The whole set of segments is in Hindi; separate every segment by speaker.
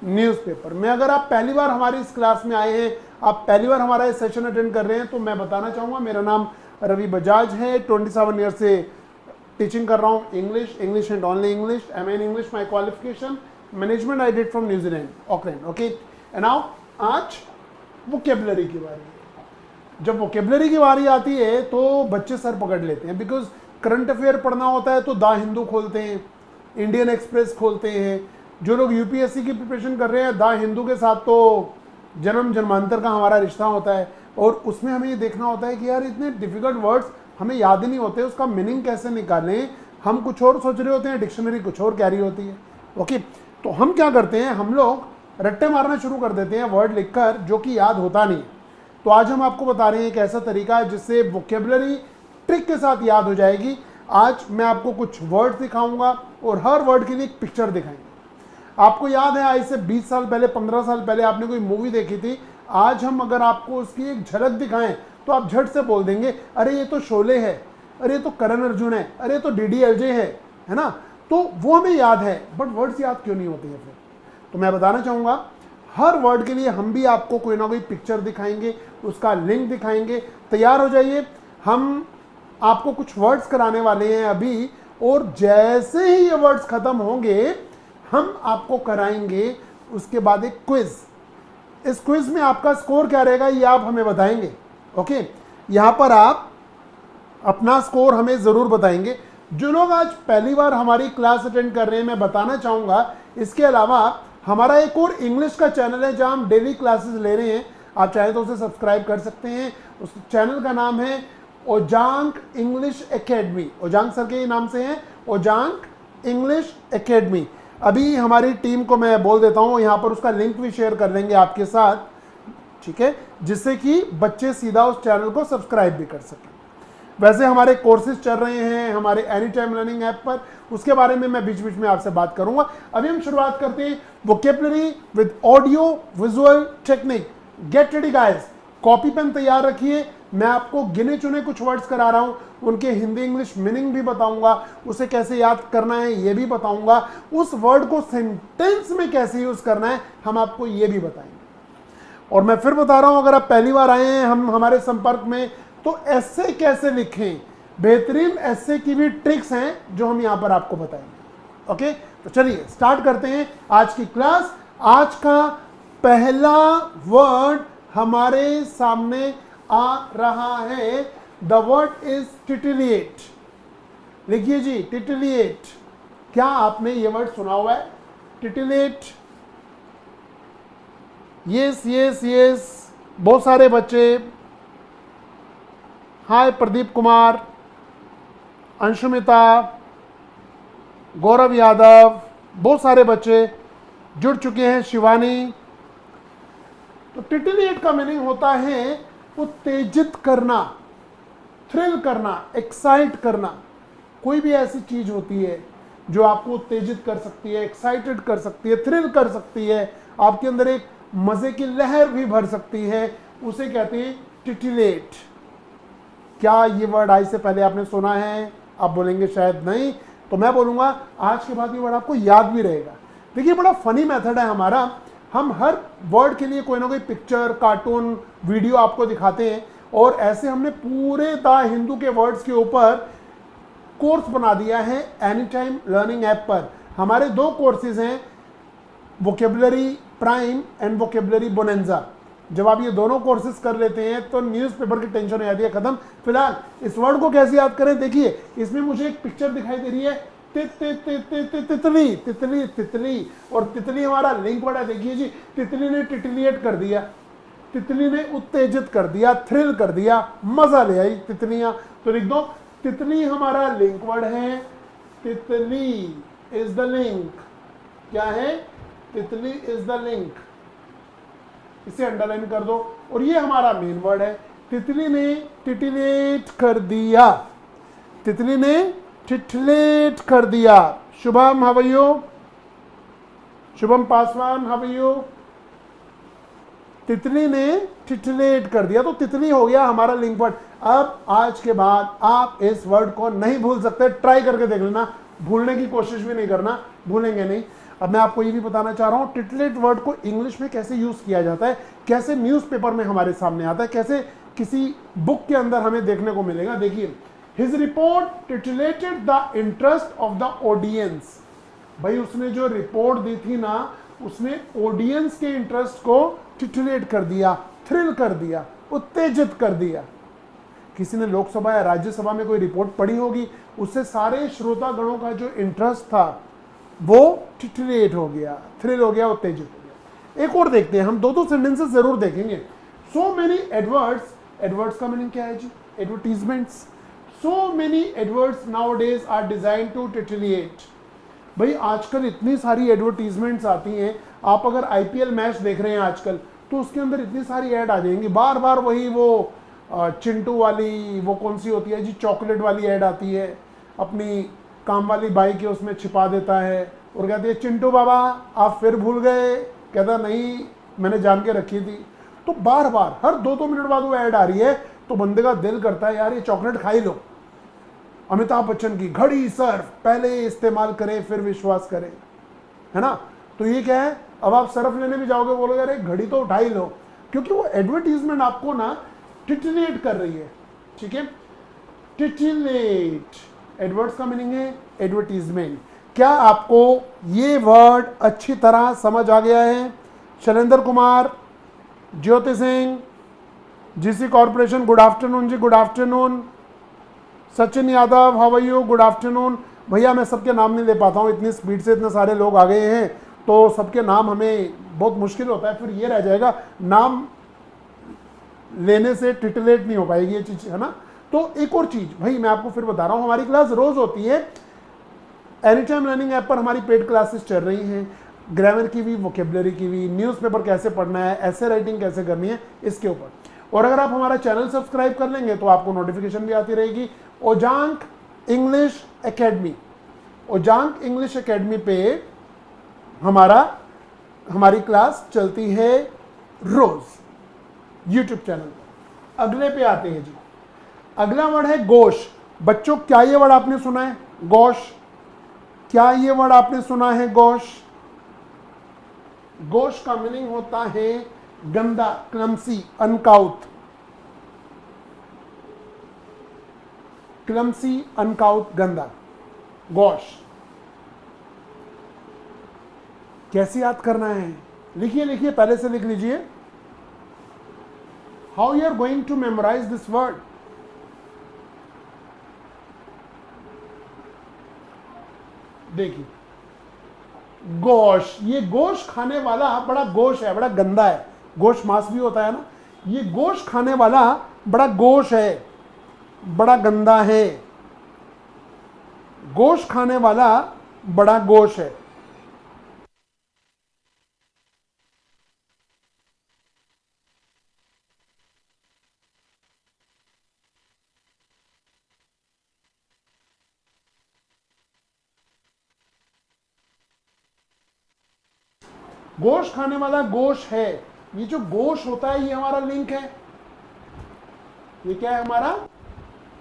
Speaker 1: न्यूज़पेपर में। अगर आप पहली बार हमारी इस क्लास में आए हैं, आप पहली बार हमारा इस सेशन अटेंड कर रहे हैं, तो मैं बताना चाहूँगा मेरा नाम रवि बजाज है। 27 ईयर से टीचिंग कर रहा हूँ English and only English. Am in English my qualification, management I did from New Zealand, Auckland. Okay, and now आज वोकेबलरी की बारी है। जब वोकेबलरी की बारी आती है तो बच्चे सर पकड़ लेते हैं, बिकॉज करंट अफेयर पढ़ना होता है तो द हिंदू खोलते हैं, इंडियन एक्सप्रेस खोलते हैं। जो लोग यूपीएससी की प्रिपरेशन कर रहे हैं, द हिंदू के साथ तो जन्म जन्मांतर का हमारा रिश्ता होता है, और उसमें हमें ये देखना होता है कि यार इतने डिफिकल्ट वर्ड्स हमें याद ही नहीं होते, उसका मीनिंग कैसे निकालें। हम कुछ और सोच रहे होते हैं, डिक्शनरी कुछ और कैरी होती है। ओके, तो हम क्या करते हैं, हम लोग रट्टे मारना शुरू कर देते हैं वर्ड लिखकर, जो कि याद होता नहीं। तो आज हम आपको बता रहे हैं एक ऐसा तरीका है जिससे वोकेबलरी ट्रिक के साथ याद हो जाएगी। आज मैं आपको कुछ वर्ड दिखाऊंगा और हर वर्ड के लिए एक पिक्चर दिखाएंगे। आपको याद है आज से 20 साल पहले, 15 साल पहले आपने कोई मूवी देखी थी। आज हम अगर आपको उसकी एक झलक दिखाएं तो आप झट से बोल देंगे, अरे ये तो शोले है, अरे ये तो करण अर्जुन है, अरे ये तो डीडीएलजे है ना। तो वो हमें याद है, बट वर्ड्स याद क्यों नहीं होती है फिर? तो मैं बताना चाहूँगा हर वर्ड के लिए हम भी आपको कोई ना कोई पिक्चर दिखाएंगे, उसका लिंक दिखाएंगे। तैयार हो जाइए, हम आपको कुछ वर्ड्स कराने वाले हैं अभी, और जैसे ही ये वर्ड्स खत्म होंगे हम आपको कराएंगे उसके बाद एक क्विज। इस क्विज में आपका स्कोर क्या रहेगा ये आप हमें बताएंगे। ओके, यहां पर आप अपना स्कोर हमें जरूर बताएंगे। जो लोग आज पहली बार हमारी क्लास अटेंड कर रहे हैं, मैं बताना चाहूंगा इसके अलावा हमारा एक और इंग्लिश का चैनल है जहां हम डेली क्लासेस ले रहे हैं। आप चाहे तो उसे सब्सक्राइब कर सकते हैं। उस चैनल का नाम है Ojaank English academy. Ojaank sir के नाम से है ओजांक इंग्लिश एकेडमी। अभी हमारी टीम को मैं बोल देता हूँ, यहाँ पर उसका लिंक भी शेयर कर देंगे आपके साथ, ठीक है, जिससे कि बच्चे सीधा उस चैनल को सब्सक्राइब भी कर सकें। वैसे हमारे कोर्सेज चल रहे हैं हमारे एनी टाइम लर्निंग ऐप पर, उसके बारे में मैं बीच बीच में आपसे बात करूंगा। अभी हम शुरुआत करते हैं vocabulary with audio visual technique. Get ready guys, copy pen तैयार रखिए। मैं आपको गिने चुने कुछ वर्ड्स करा रहा हूं, उनके हिंदी इंग्लिश मीनिंग भी बताऊंगा, उसे कैसे याद करना है ये भी बताऊंगा, उस वर्ड को सेंटेंस में कैसे यूज करना है हम आपको ये भी बताएंगे। और मैं फिर बता रहा हूं, अगर आप पहली बार आए हैं हम हमारे संपर्क में, तो ऐसे कैसे लिखें, बेहतरीन ऐसे की भी ट्रिक्स हैं जो हम यहां पर आपको बताएंगे। ओके, तो चलिए स्टार्ट करते हैं आज की क्लास। आज का पहला वर्ड हमारे सामने आ रहा है, द वर्ड इज टिटिलिएट। लिखिए जी, टिटिलिएट। क्या आपने ये वर्ड सुना हुआ है? टिटिलिएट। यस यस यस, बहुत सारे बच्चे। हाय प्रदीप कुमार, अंशुमिता, गौरव यादव, बहुत सारे बच्चे जुड़ चुके हैं। शिवानी। तो टिटिलिएट का मीनिंग होता है उत्तेजित करना, थ्रिल करना, एक्साइट करना। कोई भी ऐसी चीज होती है जो आपको उत्तेजित कर सकती है, एक्साइटेड कर सकती है, थ्रिल कर सकती है, आपके अंदर एक मजे की लहर भी भर सकती है, उसे कहते हैं टिटिलेट। क्या ये वर्ड आज से पहले आपने सुना है? आप बोलेंगे शायद नहीं, तो मैं बोलूंगा आज के बाद ये वर्ड आपको याद भी रहेगा। देखिए, बड़ा फनी मेथड है हमारा। हम हर वर्ड के लिए कोई ना कोई पिक्चर, कार्टून, वीडियो आपको दिखाते हैं, और ऐसे हमने पूरे द हिंदू के वर्ड्स के ऊपर कोर्स बना दिया है एनी टाइम लर्निंग ऐप पर। हमारे 2 कोर्सेज हैं, vocabulary prime and vocabulary bonanza. जब आप ये दोनों कोर्सेज कर लेते हैं तो न्यूज़पेपर की टेंशन हो जाती है खत्म। फिलहाल इस वर्ड को कैसे याद करें, देखिए इसमें मुझे एक पिक्चर दिखाई दे रही है, तितली तितली तितली, और तितली हमारा लिंक वर्ड है। देखिए जी, तितली ने टिटिलिएट कर दिया, तितली ने उत्तेजित कर दिया, थ्रिल कर दिया, मजा ले आई तितलियां। तो लिख दो, तितली हमारा लिंक वर्ड है, तितली इज द लिंक। क्या है? तितली इज द लिंक। इसे अंडरलाइन कर दो। और ये हमारा मेन वर्ड है, तितली ने टिटिलेट कर दिया, तितली ने टिटिलेट कर दिया। Shubham how are you? Shubham Paswan how are you? तितली ने टिटिलेट कर दिया, तो तितली हो गया हमारा लिंक वर्ड। अब आज के बाद आप इस वर्ड को नहीं भूल सकते, ट्राई करके देख लेना, भूलने की कोशिश भी नहीं करना, भूलेंगे नहीं। अब मैं आपको ये भी बताना चाह रहा हूँ टिटलेट वर्ड को इंग्लिश में कैसे यूज किया जाता है, कैसे न्यूज़पेपर में हमारे सामने आता है, कैसे किसी बुक के अंदर हमें देखने को मिलेगा। देखिए, his report titillated the interest of the audience. भाई उसने जो रिपोर्ट दी थी ना, उसने ऑडियंस के इंटरेस्ट को टिटलेट कर दिया, थ्रिल कर दिया, उत्तेजित कर दिया। किसी ने लोकसभा या राज्यसभा में कोई रिपोर्ट पढ़ी होगी, उससे सारे श्रोतागणों का जो इंटरेस्ट था वो टिटलेट हो गया, थ्रिल हो गया, उत्तेजित हो गया। एक और देखते हैं हम, दो सेंटेंसेस जरूर देखेंगे। सो मेनी एडवर्ड्स, एडवर्ड्स का मीनिंग क्या है जी? Advertisements. So many adverts nowadays are design to titillate. भाई आजकल इतनी सारी एडवर्टीजमेंट्स आती हैं, आप अगर आईपीएल मैच देख रहे हैं आजकल तो उसके अंदर इतनी सारी ऐड आ जाएंगी, बार बार वही वो चिंटू वाली, वो कौन सी होती है जी, चॉकलेट वाली ऐड आती है, अपनी काम वाली बाई के उसमें छिपा देता है और कहती है चिंटू बाबा आप फिर भूल गए, कहता नहीं मैंने जान के रखी थी। तो बार बार हर 2-2 मिनट बाद वो ऐड आ रही है, तो बंदे का दिल करता है यार ये चॉकलेट खा ही लो। अमिताभ बच्चन की घड़ी सर्फ, पहले इस्तेमाल करें फिर विश्वास करें, है ना। तो ये क्या है, अब आप सर्फ लेने भी जाओगे, बोलोगे अरे घड़ी तो उठा ही लो, क्योंकि वो एडवर्टीजमेंट आपको ना टिटलेट कर रही है। ठीक है, टिटलेट एडवर्ड्स का मीनिंग है एडवर्टीजमेंट। क्या आपको ये वर्ड अच्छी तरह समझ आ गया है? Shailendra Kumar, Jyoti Singh, GC corporation, good afternoon ji, good afternoon. Sachin Yadav, how are you, good afternoon. भैया मैं सबके नाम नहीं ले पाता हूँ, इतनी स्पीड से इतने सारे लोग आ गए हैं तो सबके नाम हमें बहुत मुश्किल होता है, फिर ये रह जाएगा नाम लेने से टिटलेट नहीं हो पाएगी ये चीज, है ना। तो एक और चीज भाई मैं आपको फिर बता रहा हूँ, हमारी क्लास रोज होती है, एनी टाइम लर्निंग ऐप पर हमारी पेड क्लासेस चल रही हैं, ग्रामर की भी, वोकेबलरी की भी, न्यूज़पेपर कैसे पढ़ना है, ऐसे राइटिंग कैसे करनी है, इसके ऊपर। और अगर आप हमारा चैनल सब्सक्राइब कर लेंगे तो आपको नोटिफिकेशन भी आती रहेगी। Ojaank English academy, Ojaank English academy पे हमारी क्लास चलती है रोज यूट्यूब चैनल पर। अगले पे आते हैं जी, अगला वर्ड है गोश। बच्चों क्या ये वर्ड आपने सुना है? गोश, क्या ये वर्ड आपने सुना है? गोश, गोश का मीनिंग होता है गंदा, क्लमसी, अनकाउथ, क्लमसी, अनकाउथ, गंदा, गोश। कैसे याद करना है? लिखिए लिखिए, पहले से लिख लीजिए। How you are going to memorize this word? देखिए, गोश, ये गोश खाने वाला बड़ा गोश है, बड़ा गंदा है। गोश मांस भी होता है ना, ये गोश खाने वाला बड़ा गोश है, बड़ा गंदा है। गोश खाने वाला बड़ा गोश है। गोश खाने वाला गोश है। ये जो गोश होता है ये हमारा लिंक है, ये क्या है? हमारा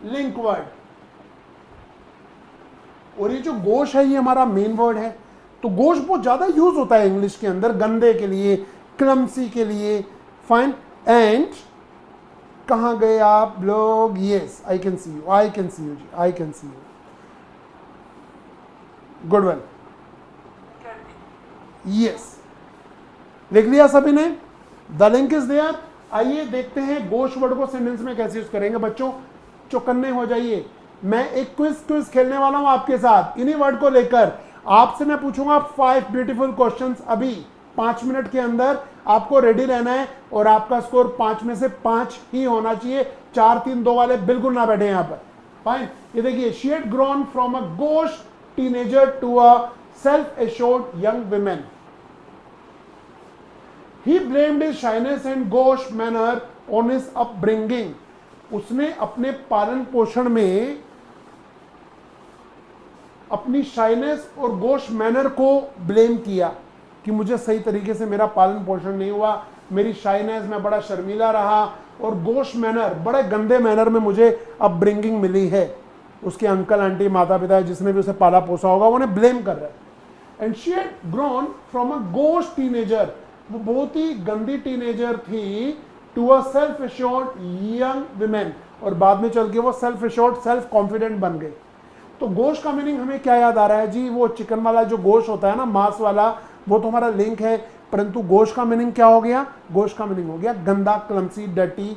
Speaker 1: लिंक वर्ड। और ये जो गोश है ये हमारा मेन वर्ड है। तो गोश बहुत ज्यादा यूज होता है इंग्लिश के अंदर, गंदे के लिए, क्लमसी के लिए। फाइन, एंड कहां गए आप लोग? Yes, I can see you, I can see you जी, I can see you, good one, yes, लिख लिया सभी ने? The link is there. आइए देखते हैं गोश वर्ड को सेंटेंस में कैसे यूज करेंगे। बच्चों चौकन्ने हो जाइए, मैं एक क्विज खेलने वाला हूं आपके साथ इन्हीं वर्ड को लेकर। आपसे मैं पूछूंगा 5 ब्यूटीफुल क्वेश्चंस, अभी 5 मिनट के अंदर आपको रेडी रहना है और आपका स्कोर 5 में से 5 ही होना चाहिए। 4, 3, 2 वाले बिल्कुल ना बैठे यहां पर। फाइन, ये देखिए, she had grown from a gosh teenager to a self assured young women. He blamed his shyness and gauche manner on his upbringing. उसने अपने पालन पोषण में अपनी शाइनेस और गोश मैनर को ब्लेम किया कि मुझे सही तरीके से मेरा पालन पोषण नहीं हुआ, मेरी शाइनेस, मैं बड़ा शर्मीला रहा, और गोश मैनर, बड़े गंदे मैनर में मुझे अपब्रिंगिंग मिली है। उसके अंकल आंटी, माता पिता जिसने भी उसे पाला पोसा होगा, उन्हें ब्लेम कर रहा है। And she had grown from a gosh teenager, वो बहुत ही गंदी टीनेजर थी, to a self assured young women, और बाद में चल के वो सेल्फ एश्योर्ड सेल्फ कॉन्फिडेंट बन गए। तो गोश का मीनिंग हमें क्या याद आ रहा है जी, वो चिकन वाला जो गोश होता है ना, मांस वाला, वो तो हमारा लिंक है, परंतु गोश का मीनिंग क्या हो गया, गोश का मीनिंग हो गया गंदा, क्लमसी, डर्टी,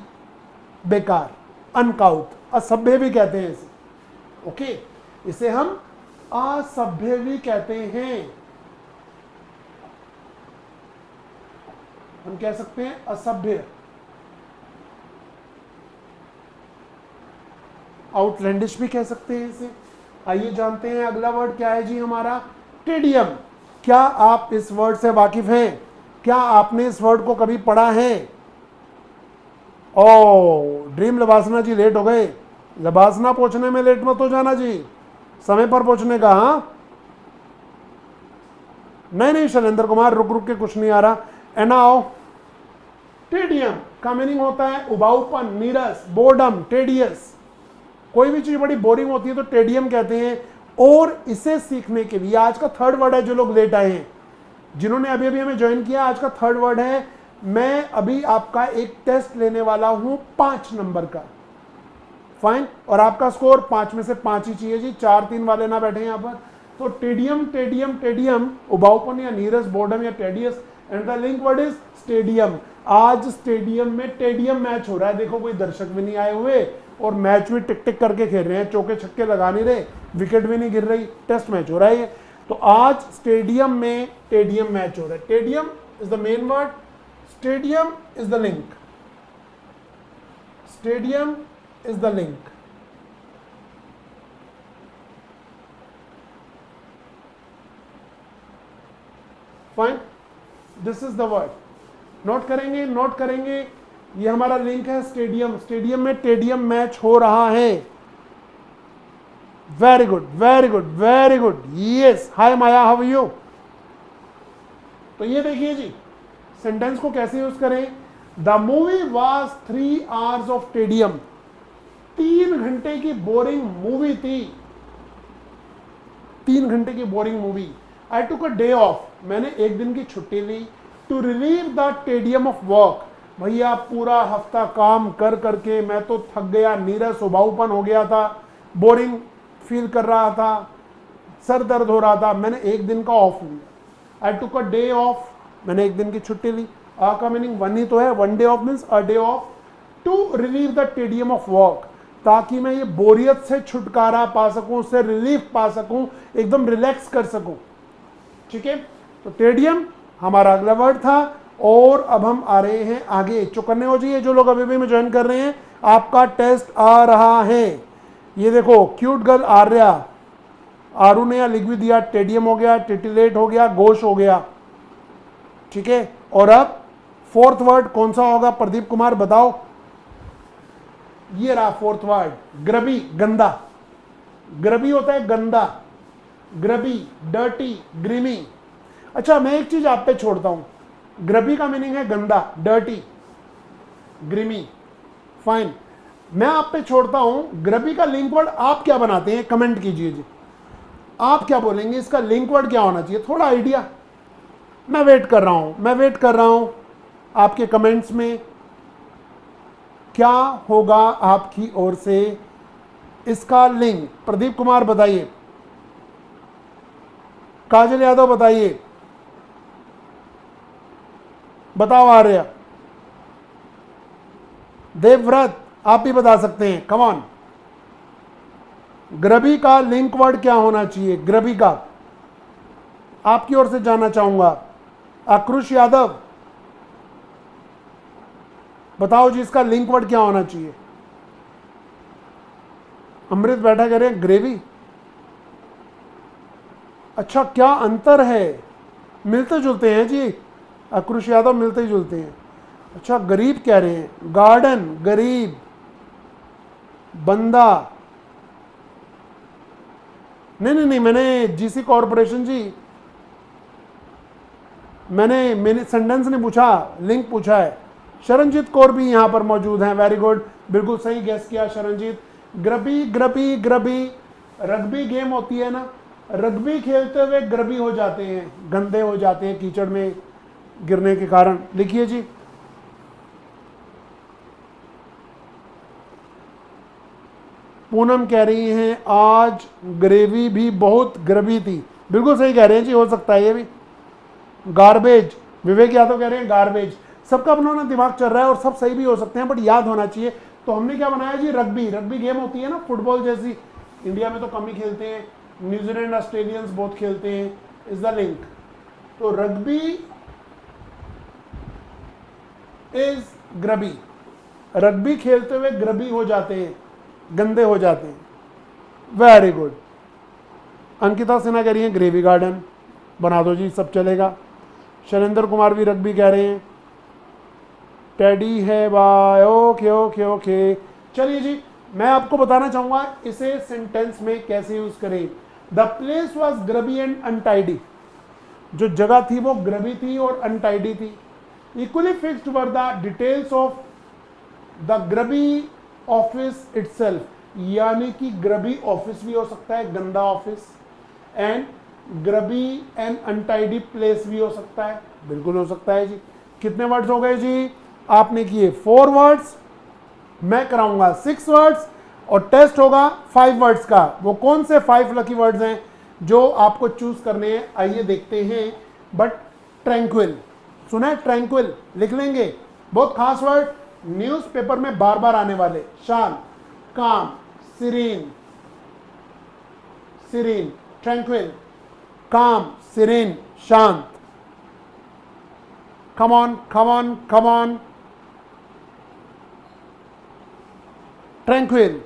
Speaker 1: बेकार, अनकाउथ, असभ्य भी कहते हैं इसे। ओके, इसे हम असभ्य भी कहते हैं, हम कह सकते हैं असभ्य, आउटलैंडिश भी कह सकते हैं इसे। आइए जानते हैं अगला वर्ड क्या है जी हमारा, टेडियम। क्या आप इस वर्ड से वाकिफ हैं? क्या आपने इस वर्ड को कभी पढ़ा है? ओ ड्रीम लबासना जी लेट हो गए, लबासना पहुंचने में लेट मत हो जाना जी, समय पर पहुंचने का। हाँ नहीं शैलेंद्र कुमार, रुक रुक के कुछ नहीं आ रहा। एनाओ, टेडियम का मीनिंग होता है उबाऊपन, नीरस, बोर्डम, टेडियस। कोई भी चीज बड़ी बोरिंग होती है तो टेडियम कहते हैं। और इसे सीखने के लिए आज का थर्ड वर्ड है, जो लोग लेट आए हैं, जिन्होंने अभी अभी हमें ज्वाइन किया, आज का थर्ड वर्ड है, मैं अभी आपका एक टेस्ट लेने वाला हूं 5 नंबर का, फाइन, और आपका स्कोर 5 में से 5 ही चाहिए जी, 4-3 वाले ना बैठे यहां पर। तो टेडियम टेडियम टेडियम, उबाऊपन या नीरस, बोर्डम या tedious, and the link word is stadium. आज स्टेडियम में टेडियम मैच हो रहा है, देखो कोई दर्शक भी नहीं आए हुए और मैच भी टिक टिक करके खेल रहे हैं, चौके छक्के लगा नहीं रहे, विकेट भी नहीं गिर रही, टेस्ट मैच हो रहा है। तो आज स्टेडियम में टेडियम मैच हो रहा है। Tedium is the main word, stadium is the link, stadium is the link. Fine, this is the word, note करेंगे, नोट करेंगे, ये हमारा लिंक है स्टेडियम। स्टेडियम में टेडियम मैच हो रहा है। Very good very good very good, yes. Hi Maya, how are you? तो ये देखिए जी, सेंटेंस को कैसे यूज करें। The movie was 3 hours of tedium, 3 घंटे की बोरिंग मूवी थी, 3 घंटे की boring movie. I took a day off, मैंने एक दिन की छुट्टी ली, to relieve the tedium of work. भैया पूरा हफ्ता काम कर करके मैं तो थक गया, नीरस, उबाऊपन हो गया था, बोरिंग फील कर रहा था, सर दर्द हो रहा था, मैंने एक दिन का ऑफ लिया। आई टुक अ डे ऑफ, मैंने एक दिन की छुट्टी ली। आ का मीनिंग वन ही तो है, one day off means a day off, to relieve the tedium of work, ताकि मैं ये बोरियत से छुटकारा पा सकूं, उससे रिलीफ पा सकूं, एकदम रिलैक्स कर सकूं। ठीक है, तो टेडियम हमारा अगला वर्ड था। और अब हम आ रहे हैं आगे, चुकन्ने हो जाइए जो लोग अभी भी में ज्वाइन कर रहे हैं, आपका टेस्ट आ रहा है। ये देखो, क्यूट गर्ल आर्या, आरू ने या लिख भी दिया, टेडियम हो गया, टिटिलेट हो गया, गोश हो गया। ठीक है, और अब फोर्थ वर्ड कौन सा होगा प्रदीप कुमार बताओ। ये रहा फोर्थ वर्ड, ग्रबी, गंदा। ग्रबी होता है गंदा, ग्रबी, डर्टी, ग्रीमी। अच्छा मैं एक चीज आप पे छोड़ता हूं, ग्रबी का मीनिंग है गंदा, डर्टी, ग्रीमी, फाइन। मैं आप पे छोड़ता हूं, ग्रबी का लिंक वर्ड आप क्या बनाते हैं, कमेंट कीजिए जी, आप क्या बोलेंगे, इसका लिंक वर्ड क्या होना चाहिए, थोड़ा आइडिया। मैं वेट कर रहा हूं, मैं वेट कर रहा हूं आपके कमेंट्स में क्या होगा आपकी ओर से इसका लिंक। प्रदीप कुमार बताइए, काजल यादव बताइए, बताओ आर्या, देवव्रत आप भी बता सकते हैं, कम ऑन। ग्रबी का लिंक वर्ड क्या होना चाहिए, ग्रबी का आपकी ओर से जानना चाहूंगा। आक्रोश यादव बताओ जी, इसका लिंक वर्ड क्या होना चाहिए। अमृत बैठा कह रहे हैं ग्रेवी। अच्छा क्या अंतर है, मिलते जुलते हैं जी, आक्रोश यादव मिलते जुलते हैं। अच्छा गरीब कह रहे हैं, गार्डन, गरीब, बंदा। नहीं, मैंने जीसी कॉर्पोरेशन जी, मैंने सेंटेंस नहीं पूछा, लिंक पूछा है। शरणजीत कौर भी यहां पर मौजूद हैं, वेरी गुड, बिल्कुल सही गेस किया शरणजीत। ग्रबी ग्रबी ग्रबी, रग्बी गेम होती है ना, रग्बी खेलते हुए ग्रबी हो जाते हैं, गंदे हो जाते हैं कीचड़ में गिरने के कारण। लिखिए जी। पूनम कह रही हैं आज ग्रेवी भी बहुत ग्रबी थी। बिल्कुल सही कह रहे हैं जी, हो सकता है ये भी। गार्बेज, विवेक यादव कह रहे हैं गार्बेज। सबका अपना अपना दिमाग चल रहा है और सब सही भी हो सकते हैं, बट याद होना चाहिए। तो हमने क्या बनाया जी, रग्बी। रग्बी गेम होती है ना फुटबॉल जैसी, इंडिया में तो कम ही खेलते हैं, न्यूजीलैंड ऑस्ट्रेलियंस बहुत खेलते हैं, इज द लिंक। तो रग्बी इज ग्रबी, रग्बी खेलते हुए ग्रबी हो जाते हैं, गंदे हो जाते हैं। Very good. अंकिता सिन्हा कह रही है ग्रेवी गार्डन, बना दो जी, सब चलेगा। शैलेंद्र कुमार भी रग्बी कह रहे हैं। टेडी है बाय, ओके ओके ओके। चलिए जी, मैं आपको बताना चाहूंगा इसे सेंटेंस में कैसे यूज करें। The place was grubby and untidy, जो जगह थी वो ग्रबी थी और अनटाइडी थी। Equally fixed were the details of the grubby office itself, यानी कि ग्रबी ऑफिस भी हो सकता है, गंदा office, and grubby and untidy place भी हो सकता है, बिल्कुल हो सकता है जी। कितने वर्ड्स हो गए जी, आपने किए 4 वर्ड्स, मैं कराऊंगा 6 वर्ड्स और टेस्ट होगा 5 वर्ड्स का। वो कौन से 5 लकी वर्ड्स हैं जो आपको चूज करने हैं, आइए देखते हैं। बट ट्रैंक्विल, सुना है ट्रैंक्विल, लिख लेंगे, बहुत खास वर्ड, न्यूज़पेपर में बार बार आने वाले। शांत, काम, सीरीन, सीरीन, ट्रैंक्विल, काम, सीरीन, शांत। Come on come on come on. Tranquil,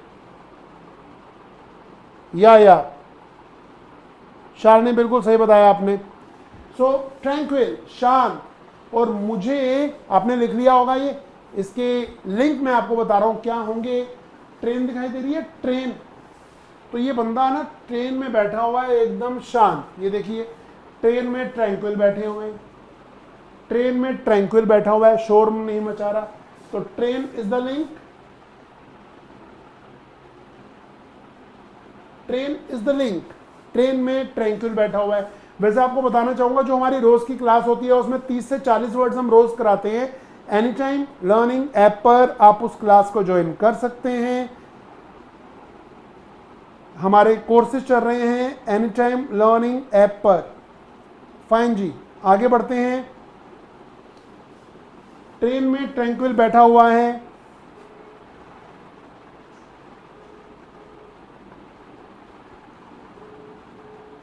Speaker 1: या शाल ने बिल्कुल सही बताया आपने। सो ट्रैंक्विल, शांत। और मुझे आपने लिख लिया होगा ये, इसके लिंक मैं आपको बता रहा हूं क्या होंगे। ट्रेन दिखाई दे रही है, ट्रेन, तो ये बंदा ना ट्रेन में बैठा हुआ है एकदम शांत, ये देखिए ट्रेन में ट्रैंक्विल बैठे हुए हैं, ट्रेन में ट्रैंक्विल बैठा हुआ है, शोर नहीं मचा रहा। तो train is the link, train is the link, train में ट्रैंक्विल बैठा हुआ है। वैसे आपको बताना चाहूंगा जो हमारी रोज की क्लास होती है उसमें 30 से 40 वर्ड्स हम रोज कराते हैं। एनी टाइम लर्निंग ऐप पर आप उस क्लास को ज्वाइन कर सकते हैं, हमारे कोर्सेज चल रहे हैं एनी टाइम लर्निंग ऐप पर। फाइन जी, आगे बढ़ते हैं। ट्रेन में ट्रैंक्विल बैठा हुआ है,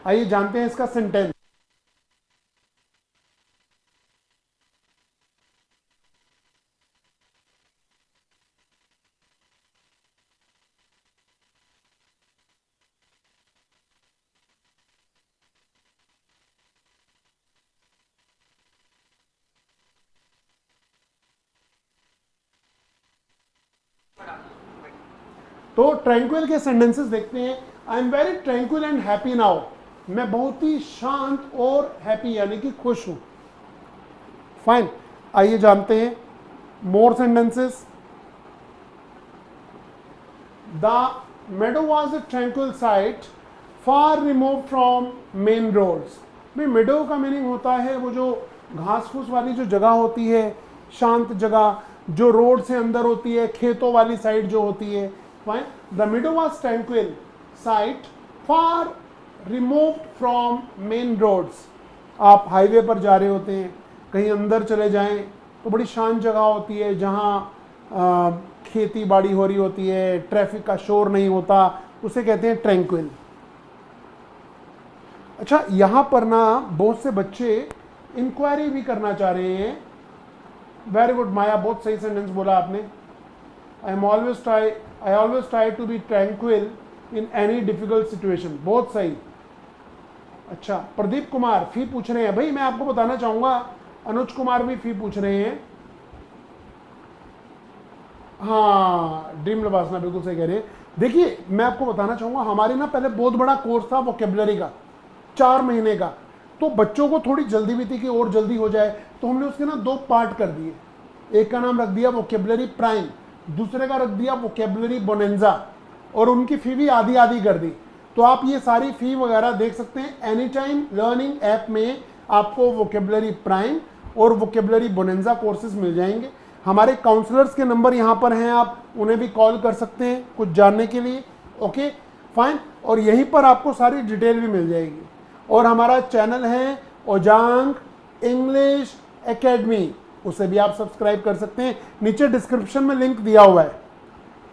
Speaker 1: आइए जानते हैं इसका सेंटेंस। तो ट्रैंक्विल के सेंटेंसेस देखते हैं। I am very tranquil and happy now, मैं बहुत ही शांत और हैप्पी यानी कि खुश हूं। फाइन, आइए जानते हैं more sentences. The meadow was a tranquil site far remove from main roads. भाई मेडो का मीनिंग होता है वो जो घास फूस वाली जो जगह होती है, शांत जगह जो रोड से अंदर होती है, खेतों वाली साइड जो होती है। Fine, the meadow was tranquil site far removed from main roads। आप हाईवे पर जा रहे होते हैं, कहीं अंदर चले जाएं तो बड़ी शांत जगह होती है जहाँ खेती बाड़ी हो रही होती है, ट्रैफिक का शोर नहीं होता, उसे कहते हैं ट्रैंक्विल। अच्छा, यहाँ पर ना बहुत से बच्चे इंक्वायरी भी करना चाह रहे हैं। वेरी गुड माया, बहुत सही सेंटेंस बोला आपने। I always try to be tranquil in any difficult situation। बहुत सही। अच्छा, प्रदीप कुमार फी पूछ रहे हैं। भाई मैं आपको बताना चाहूंगा, अनुज कुमार भी फी पूछ रहे हैं। हाँ, ड्रीम लबासना बिल्कुल सही कह रहे हैं। देखिए मैं आपको बताना चाहूंगा, हमारे ना पहले बहुत बड़ा कोर्स था वोकेबलरी का, 4 महीने का। तो बच्चों को थोड़ी जल्दी भी थी कि और जल्दी हो जाए, तो हमने उसके ना 2 पार्ट कर दिए। एक का नाम रख दिया वोकेबलरी प्राइम, दूसरे का रख दिया वोकेबलरी बोनेंजा, और उनकी फी भी आधी आधी कर दी। तो आप ये सारी फी वगैरह देख सकते हैं। एनी टाइम लर्निंग ऐप में आपको वोकेबलरी प्राइम और वोकेबलरी बोनेंजा कोर्सेज मिल जाएंगे। हमारे काउंसलर्स के नंबर यहाँ पर हैं, आप उन्हें भी कॉल कर सकते हैं कुछ जानने के लिए। ओके फाइन, और यहीं पर आपको सारी डिटेल भी मिल जाएगी। और हमारा चैनल है ओजांग इंग्लिश एकेडमी, उसे भी आप सब्सक्राइब कर सकते हैं। नीचे डिस्क्रिप्शन में लिंक दिया हुआ है,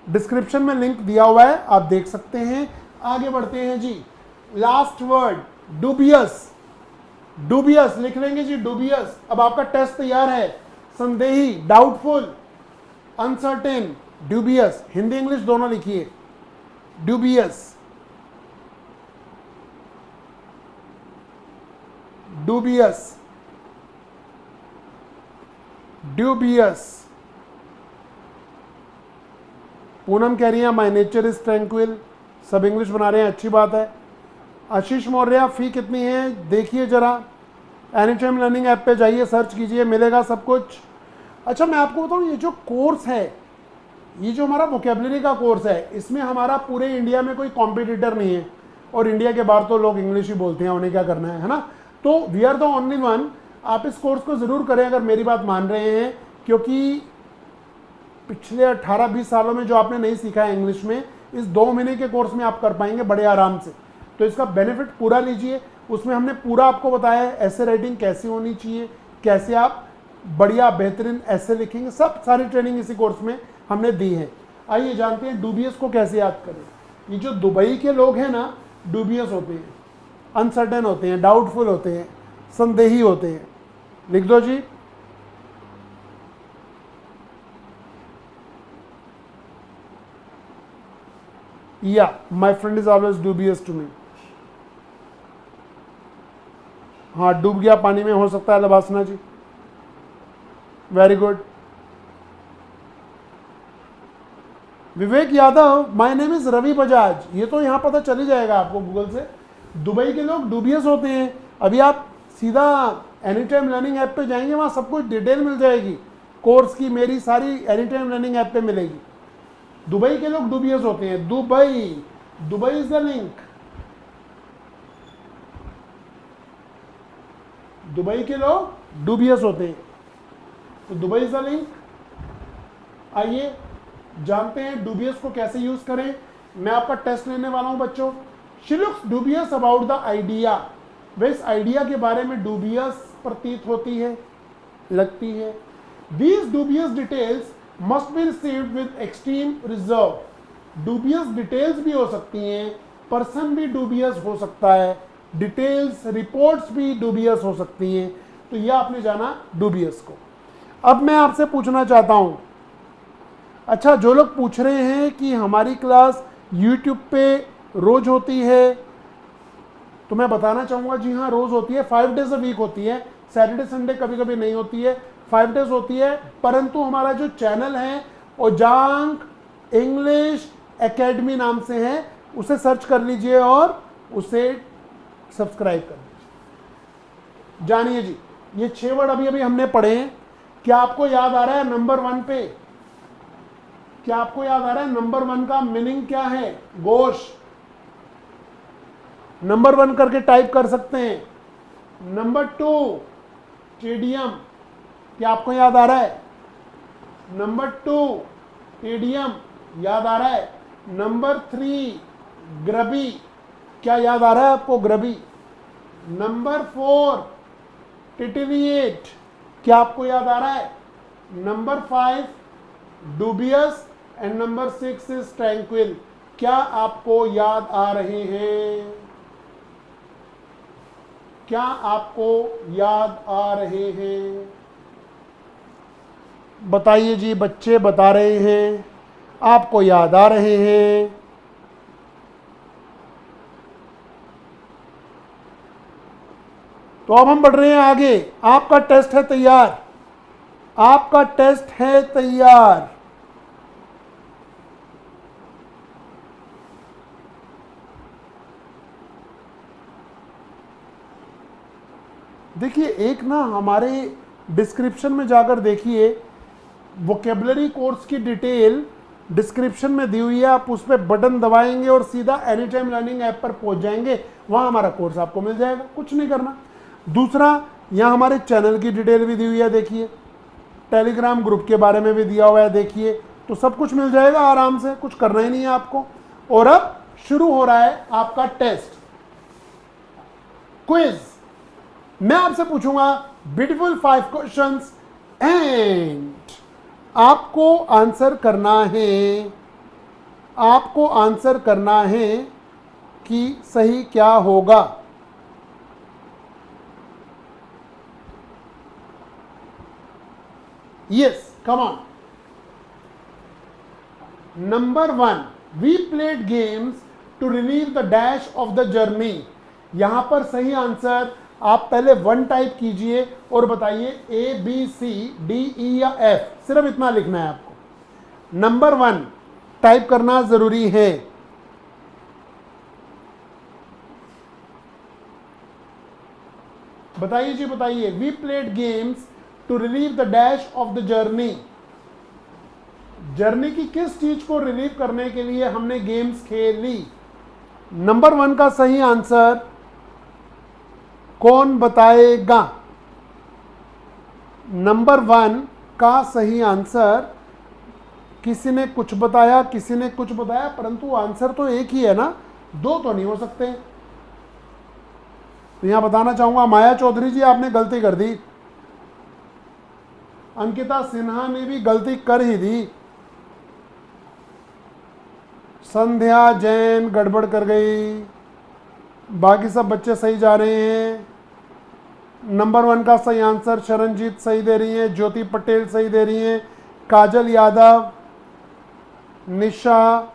Speaker 1: डिस्क्रिप्शन में लिंक दिया हुआ है, आप देख सकते हैं। आगे बढ़ते हैं जी। लास्ट वर्ड डूबियस, डूबियस लिख लेंगे जी, डूबियस। अब आपका टेस्ट तैयार है। संदेही, doubtful, uncertain, dubious, Hindi English दोनों लिखिए। Dubious, dubious, dubious. पूनम कह रही है माय नेचर इज ट्रैंक्विल, सब इंग्लिश बना रहे हैं, अच्छी बात है। आशीष मौर्य, फी कितनी है देखिए जरा। एनी टाइम लर्निंग ऐप पे जाइए, सर्च कीजिए, मिलेगा सब कुछ। अच्छा मैं आपको बताऊं, ये जो कोर्स है, ये जो हमारा वोकेबलरी का कोर्स है, इसमें हमारा पूरे इंडिया में कोई कॉम्पिटिटर नहीं है। और इंडिया के बाहर तो लोग इंग्लिश ही बोलते हैं, उन्हें क्या करना है ना। तो we are the only one. आप इस कोर्स को ज़रूर करें अगर मेरी बात मान रहे हैं, क्योंकि पिछले 18-20 सालों में जो आपने नहीं सीखा है इंग्लिश में, इस 2 महीने के कोर्स में आप कर पाएंगे बड़े आराम से। तो इसका बेनिफिट पूरा लीजिए। उसमें हमने पूरा आपको बताया है ऐसे राइटिंग कैसे होनी चाहिए, कैसे आप बढ़िया बेहतरीन ऐसे लिखेंगे, सब सारी ट्रेनिंग इसी कोर्स में हमने दी है। आइए जानते हैं डूबियस को कैसे याद करें। ये जो दुबई के लोग हैं ना, डूबियस होते हैं, अनसर्टेन होते हैं, डाउटफुल होते हैं, संदेही होते हैं। लिख दो जी। या my friend is always dubious to me. हाँ, डूब गया पानी में, हो सकता है लबासना जी। Very good. Vivek Yadav, my name is Ravi Bajaj, ये तो यहां पता चल ही जाएगा आपको गूगल से। दुबई के लोग डूबियस होते हैं। अभी आप सीधा एनी टाइम लर्निंग ऐप पे जाएंगे, वहां सब कुछ डिटेल मिल जाएगी कोर्स की, मेरी सारी एनी टाइम लर्निंग ऐप पे मिलेगी। दुबई के लोग डूबियस होते हैं। Dubai, Dubai is the link. Dubai के लोग डूबियस होते हैं, तो दुबई इज द लिंक। आइए जानते हैं डूबियस को कैसे यूज करें। मैं आपका टेस्ट लेने वाला हूं बच्चों। She looks dubious about the idea, वे इस आइडिया के बारे में डूबियस प्रतीत होती है, लगती है। These dubious details must be received with extreme reserve. Dubious details भी हो सकती हैं, पर्सन भी डूबियस हो सकता है, डिटेल्स रिपोर्ट्स भी डूबियस हो सकती हैं। तो यह आपने जाना डूबियस को। अब मैं आपसे पूछना चाहता हूं, अच्छा जो लोग पूछ रहे हैं कि हमारी क्लास YouTube पे रोज होती है, तो मैं बताना चाहूँगा जी हाँ रोज होती है, 5 डेज अ वीक होती है। सैटरडे संडे कभी कभी नहीं होती है, 5 डेज होती है। परंतु हमारा जो चैनल है ओजांग इंग्लिश एकेडमी नाम से है, उसे सर्च कर लीजिए और उसे सब्सक्राइब कर लीजिए। जानिए जी, ये 6 वर्ड अभी अभी हमने पढ़े हैं। क्या आपको याद आ रहा है नंबर 1 पे? क्या आपको याद आ रहा है नंबर 1 का मीनिंग क्या है? गोश। नंबर 1 करके टाइप कर सकते हैं। नंबर 2 टेडियम, क्या आपको याद आ रहा है? नंबर 2 टेडियम याद आ रहा है। नंबर 3 ग्रबी, क्या याद आ रहा है आपको? ग्रबी। नंबर 4 टिटिविएट, क्या आपको याद आ रहा है? Number 5 dubious and number 6 is tranquil. क्या आपको याद आ रहे हैं? क्या आपको याद आ रहे हैं? बताइए जी, बच्चे बता रहे हैं आपको याद आ रहे हैं। तो अब हम बढ़ रहे हैं आगे। आपका टेस्ट है तैयार, आपका टेस्ट है तैयार। देखिए एक ना हमारे डिस्क्रिप्शन में जाकर देखिए, वोकेबलरी कोर्स की डिटेल डिस्क्रिप्शन में दी हुई है, आप उस पर बटन दबाएंगे और सीधा एनी टाइम लर्निंग ऐप पर पहुंच जाएंगे, वहां हमारा कोर्स आपको मिल जाएगा, कुछ नहीं करना। दूसरा, यहाँ हमारे चैनल की डिटेल भी दी हुई है, देखिए टेलीग्राम ग्रुप के बारे में भी दिया हुआ है, देखिए, तो सब कुछ मिल जाएगा आराम से, कुछ करना ही नहीं है आपको। और अब शुरू हो रहा है आपका टेस्ट, क्विज। मैं आपसे पूछूंगा ब्यूटीफुल 5 क्वेश्चंस एंड आपको आंसर करना है, आपको आंसर करना है कि सही क्या होगा। Yes, come on. Number 1, we played games to relieve the dash of the journey. यहां पर सही आंसर आप पहले 1 टाइप कीजिए और बताइए ABCDE या F, सिर्फ इतना लिखना है आपको। नंबर 1 टाइप करना जरूरी है। बताइए जी, बताइए। We played games to relieve the dash of the journey. Journey की किस चीज को रिलीव करने के लिए हमने गेम्स खेली? नंबर 1 का सही आंसर कौन बताएगा? नंबर 1 का सही आंसर, किसी ने कुछ बताया, किसी ने कुछ बताया, परंतु आंसर तो एक ही है ना, 2 तो नहीं हो सकते। तो यहां बताना चाहूंगा माया चौधरी जी, आपने गलती कर दी। अंकिता सिन्हा ने भी गलती कर ही दी। संध्या जैन गड़बड़ कर गई। बाकी सब बच्चे सही जा रहे हैं। नंबर 1 का सही आंसर शरणजीत सही दे रही हैं, ज्योति पटेल सही दे रही हैं, काजल यादव, निशा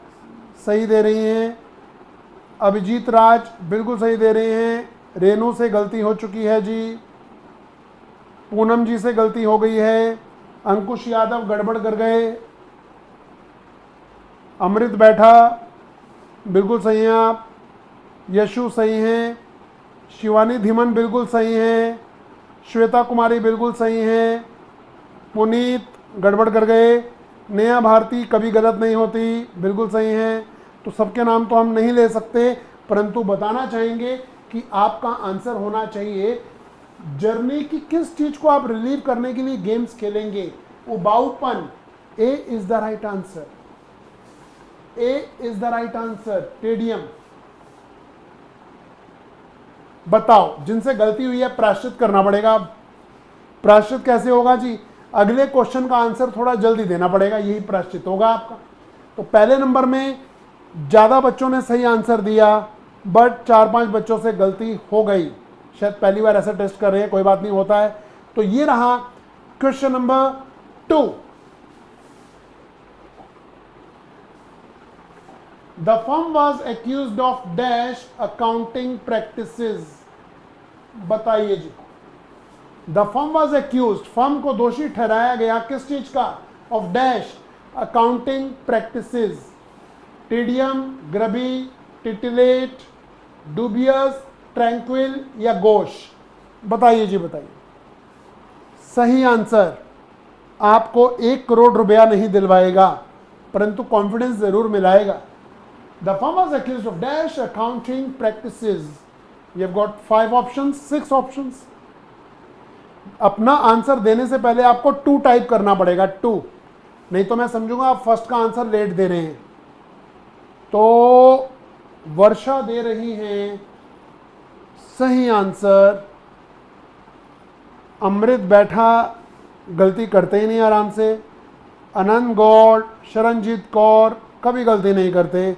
Speaker 1: सही दे रही हैं, अभिजीत राज बिल्कुल सही दे रहे हैं, रेनू से गलती हो चुकी है जी, पूनम जी से गलती हो गई है, अंकुश यादव गड़बड़ कर गए, अमृत बैठा बिल्कुल सही हैं आप, यशु सही हैं, शिवानी धीमन बिल्कुल सही हैं, श्वेता कुमारी बिल्कुल सही हैं, पुनीत गड़बड़ कर गए, नेहा भारती कभी गलत नहीं होती बिल्कुल सही हैं। तो सबके नाम तो हम नहीं ले सकते, परंतु बताना चाहेंगे कि आपका आंसर होना चाहिए जर्नी की किस चीज को आप रिलीव करने के लिए गेम्स खेलेंगे। उबाऊपन, A is the right answer, A is the right answer. Tedium. बताओ, जिनसे गलती हुई है प्रायश्चित करना पड़ेगा। प्रायश्चित कैसे होगा जी? अगले क्वेश्चन का आंसर थोड़ा जल्दी देना पड़ेगा, यही प्रायश्चित होगा आपका। तो पहले नंबर में ज्यादा बच्चों ने सही आंसर दिया, बट 4-5 बच्चों से गलती हो गई, शायद पहली बार ऐसा टेस्ट कर रहे हैं, कोई बात नहीं, होता है। तो ये रहा question number 2। The firm was accused of dash accounting practices। बताइए जी। The firm was accused, firm को दोषी ठहराया गया किस चीज का? Of dash accounting practices। Tedium, grubby, titillate, dubious, tranquil या गोश? बताइए जी, बताइए। सही आंसर आपको 1 करोड़ रुपया नहीं दिलवाएगा, परंतु कॉन्फिडेंस जरूर मिलाएगा। The firm was accused of dash accounting practices। You have got 5 options, 6 options। अपना आंसर देने से पहले आपको 2 टाइप करना पड़ेगा, 2, नहीं तो मैं समझूंगा आप फर्स्ट का आंसर लेट दे रहे हैं। तो वर्षा दे रही हैं सही आंसर, अमृत बैठा गलती करते ही नहीं आराम से, अनंत गौड़, शरणजीत कौर कभी गलती नहीं करते,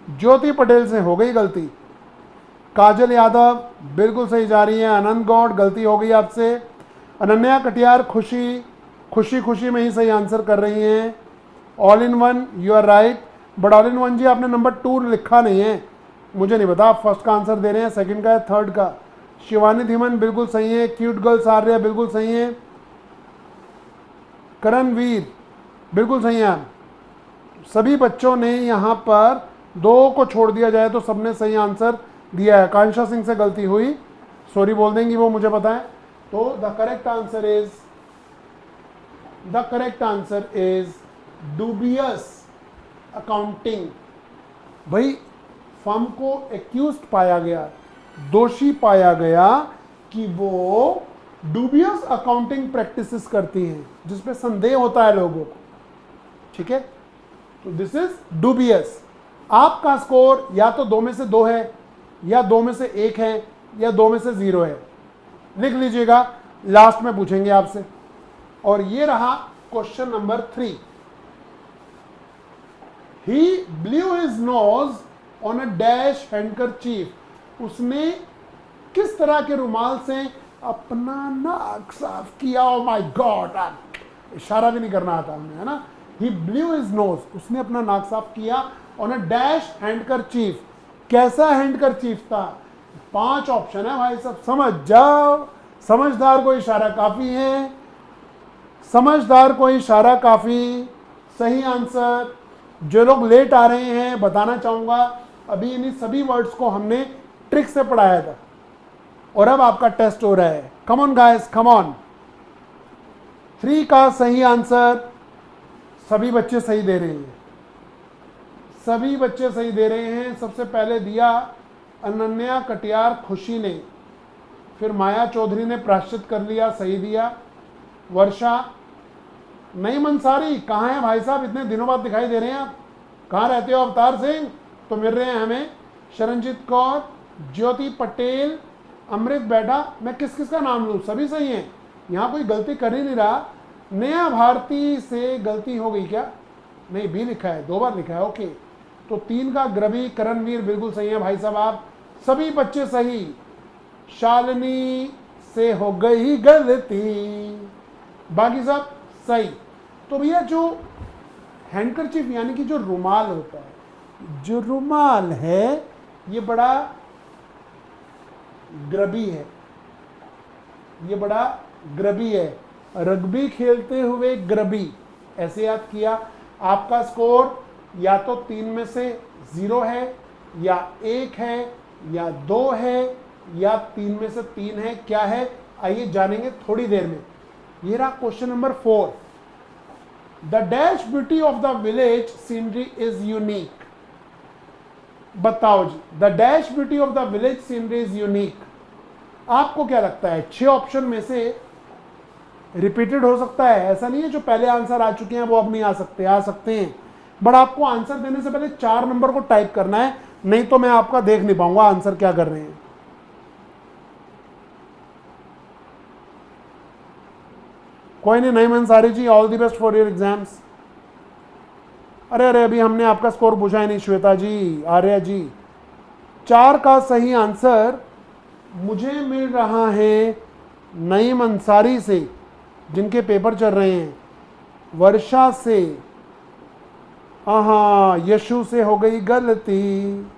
Speaker 1: ज्योति पटेल से हो गई गलती, काजल यादव बिल्कुल सही जा रही है, अनंत गौड़ गलती हो गई आपसे, अनन्या कटियार खुशी खुशी में ही सही आंसर कर रही हैं, all in one you are right, but all in one ji आपने नंबर 2 लिखा नहीं है, मुझे नहीं पता आप फर्स्ट का आंसर दे रहे हैं, सेकंड का है, थर्ड का। शिवानी धीमन बिल्कुल सही है, क्यूट गर्ल्स आर्या बिल्कुल सही है, करणवीर बिल्कुल सही है। सभी बच्चों ने यहाँ पर 2 को छोड़ दिया जाए तो सबने सही आंसर दिया है। कांशा सिंह से गलती हुई, सॉरी बोल देंगी वो, मुझे पता है। तो the correct answer is dubious. Accounting. भाई फर्म को एक्यूज पाया गया, दोषी पाया गया कि वो डूबियस अकाउंटिंग प्रैक्टिसेस करती हैं, जिसपे संदेह होता है लोगों को। ठीक है, तो दिस इज डूबियस। आपका स्कोर या तो 2 में से 2 है, या 2 में से 1 है, या 2 में से 0 है। लिख लीजिएगा, लास्ट में पूछेंगे आपसे। और ये रहा question number 3। He blew his nose on a dash handkerchief। उसने किस तरह के रुमाल से अपना नाक साफ किया? ओ माय गॉड, इशारा भी नहीं करना आता हमें, है ना। He blew his nose, उसने अपना नाक साफ किया on a dash handkerchief। कैसा हैंडकरचीफ था? 5 ऑप्शन है भाई सब, समझ जाओ। समझदार को इशारा काफी है, समझदार को इशारा काफी। सही आंसर। जो लोग लेट आ रहे हैं, बताना चाहूंगा, अभी इन्हीं सभी वर्ड्स को हमने ट्रिक से पढ़ाया था और अब आपका टेस्ट हो रहा है। Come on guys, come on. 3 का सही आंसर सभी बच्चे सही दे रहे हैं, सभी बच्चे सही दे रहे हैं। सबसे पहले दिया अनन्या कटियार खुशी ने, फिर माया चौधरी ने प्रायश्चित कर लिया, सही दिया। वर्षा, नईम अंसारी कहाँ हैं भाई साहब, इतने दिनों बाद दिखाई दे रहे हैं आप, कहाँ रहते हो? अवतार सिंह तो मिल रहे हैं हमें। शरणजीत कौर, ज्योति पटेल, अमृत बेटा, मैं किस किस का नाम लूँ? सभी सही हैं, यहाँ कोई गलती कर ही नहीं रहा। नया भारती से गलती हो गई क्या? नहीं, भी लिखा है, 2 बार लिखा है, ओके। तो 3 का ग्रवी करणवीर बिल्कुल सही है भाई साहब, आप सभी बच्चे सही। शालिनी से हो गई गलती, बाकी सब सही। तो भैया जो हैंडकरचीफ यानी कि जो रुमाल होता है, जो रुमाल है ये बड़ा ग्रबी है, ये बड़ा ग्रबी है। रग्बी खेलते हुए ग्रबी, ऐसे याद किया। आपका स्कोर या तो 3 में से 0 है, या 1 है, या 2 है, या 3 में से 3 है। क्या है आइए जानेंगे थोड़ी देर में। ये रहा question number 4। The dash beauty of the village scenery is unique. बताओ जी, the dash beauty of the village scenery is unique. आपको क्या लगता है? 6 ऑप्शन में से रिपीटेड हो सकता है, ऐसा नहीं है जो पहले आंसर आ चुके हैं वो अब नहीं आ सकते, आ सकते हैं। बट आपको आंसर देने से पहले 4 नंबर को टाइप करना है, नहीं तो मैं आपका देख नहीं पाऊंगा आंसर क्या कर रहे हैं। कोई नहीं, Naeem Ansari ji, all the best for your exams. अरे अरे, अभी हमने आपका स्कोर पूछा ही नहीं। श्वेता जी, आर्या जी, 4 का सही आंसर मुझे मिल रहा है नईम अंसारी से, जिनके पेपर चल रहे हैं। वर्षा से, हाँ, यशु से हो गई गलती।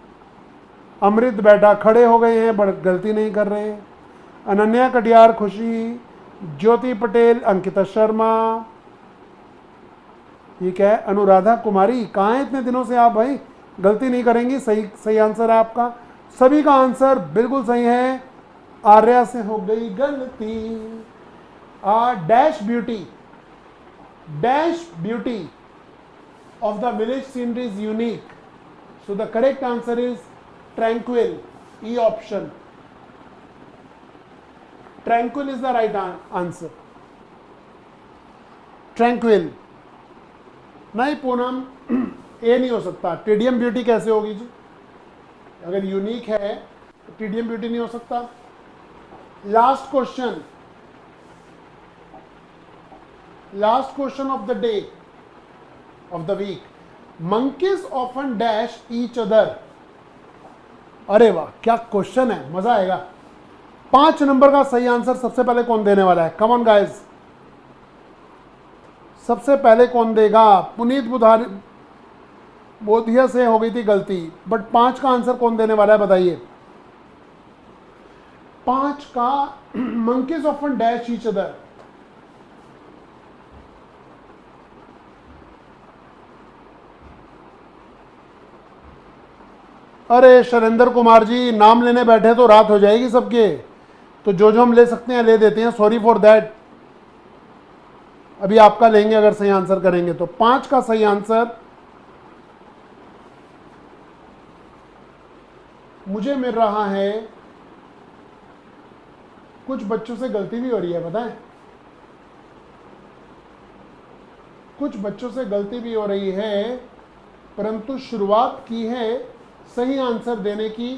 Speaker 1: अमृत बेटा खड़े हो गए हैं बट गलती नहीं कर रहे। अनन्या कटियार खुशी, ज्योति पटेल, अंकिता शर्मा, ये क्या है? अनुराधा कुमारी, कहाँ हैं इतने दिनों से आप भाई? गलती नहीं करेंगी, सही सही आंसर है आपका। सभी का आंसर बिल्कुल सही है। आर्या से हो गई गलती। Dash beauty of the village scenery is unique. So the correct answer is tranquil, E option. Tranquil is the right answer. Tranquil. नहीं पूनम, ए नहीं हो सकता। टीडीएम ब्यूटी कैसे होगी जी? अगर यूनिक है तो टीडीएम ब्यूटी नहीं हो सकता। Last question of the day, of the week. Monkeys often dash each other. अरे वाह, क्या क्वेश्चन है, मजा आएगा। 5 नंबर का सही आंसर सबसे पहले कौन देने वाला है? कम ऑन गाइस, सबसे पहले कौन देगा? पुनीत बोधिया से हो गई थी गलती, बट 5 का आंसर कौन देने वाला है बताइए? 5 का monkeys often dash each other। अरे शैलेंद्र कुमार जी, नाम लेने बैठे तो रात हो जाएगी सबके, तो जो हम ले सकते हैं ले देते हैं, सॉरी फॉर दैट। अभी आपका लेंगे अगर सही आंसर करेंगे तो। 5 का सही आंसर मुझे मिल रहा है, कुछ बच्चों से गलती भी हो रही है, पता है, कुछ बच्चों से गलती भी हो रही है, परंतु शुरुआत की है सही आंसर देने की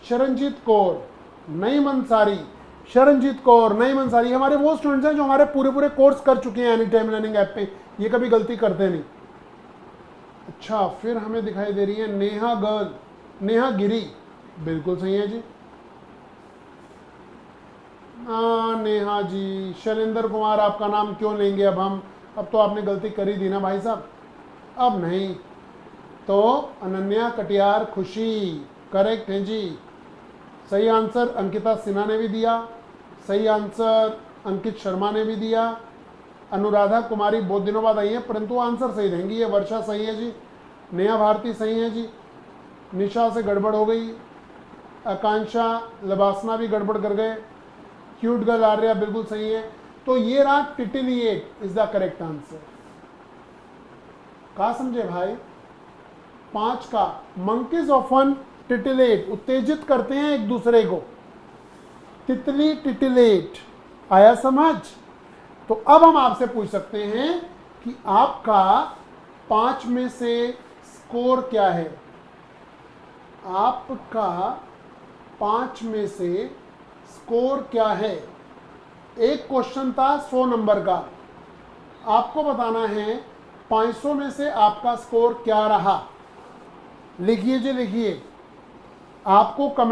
Speaker 1: शरणजीत कौर, नईम अंसारी। शरणजीत कौर, नईम अंसारी हमारे वो स्टूडेंट्स हैं जो हमारे पूरे कोर्स कर चुके हैं एनी टाइम लर्निंग ऐप पे, ये कभी गलती करते नहीं। अच्छा, फिर हमें दिखाई दे रही है नेहा गर्ल, नेहा गिरी, बिल्कुल सही है जी। नेहा जी, शैलेंद्र कुमार आपका नाम क्यों लेंगे अब हम, अब तो आपने गलती कर ही दी ना भाई साहब, अब नहीं। तो अनन्या कटियार खुशी करेक्ट है जी। सही आंसर अंकिता सिन्हा ने भी दिया, सही आंसर अंकित शर्मा ने भी दिया। अनुराधा कुमारी बहुत दिनों बाद आई है परंतु आंसर सही देंगी, ये वर्षा सही है जी, नेहा भारती सही है जी, निशा से गड़बड़ हो गई, आकांक्षा लबासना भी गड़बड़ कर गए, क्यूट गर्ल आर्या बिल्कुल सही है। तो ये रहा टिटिलिएट इज द करेक्ट आंसर। कहा समझे भाई? 5 का मंकीज ऑफन टिटिलेट, उत्तेजित करते हैं एक दूसरे को, तितली टिटिलेट, आया समझ? तो अब हम आपसे पूछ सकते हैं कि आपका 5 में से स्कोर क्या है, आपका 5 में से स्कोर क्या है। एक क्वेश्चन था 100 नंबर का, आपको बताना है 500 में से आपका स्कोर क्या रहा। लिखिए जी लिखिए, आपको कमेंट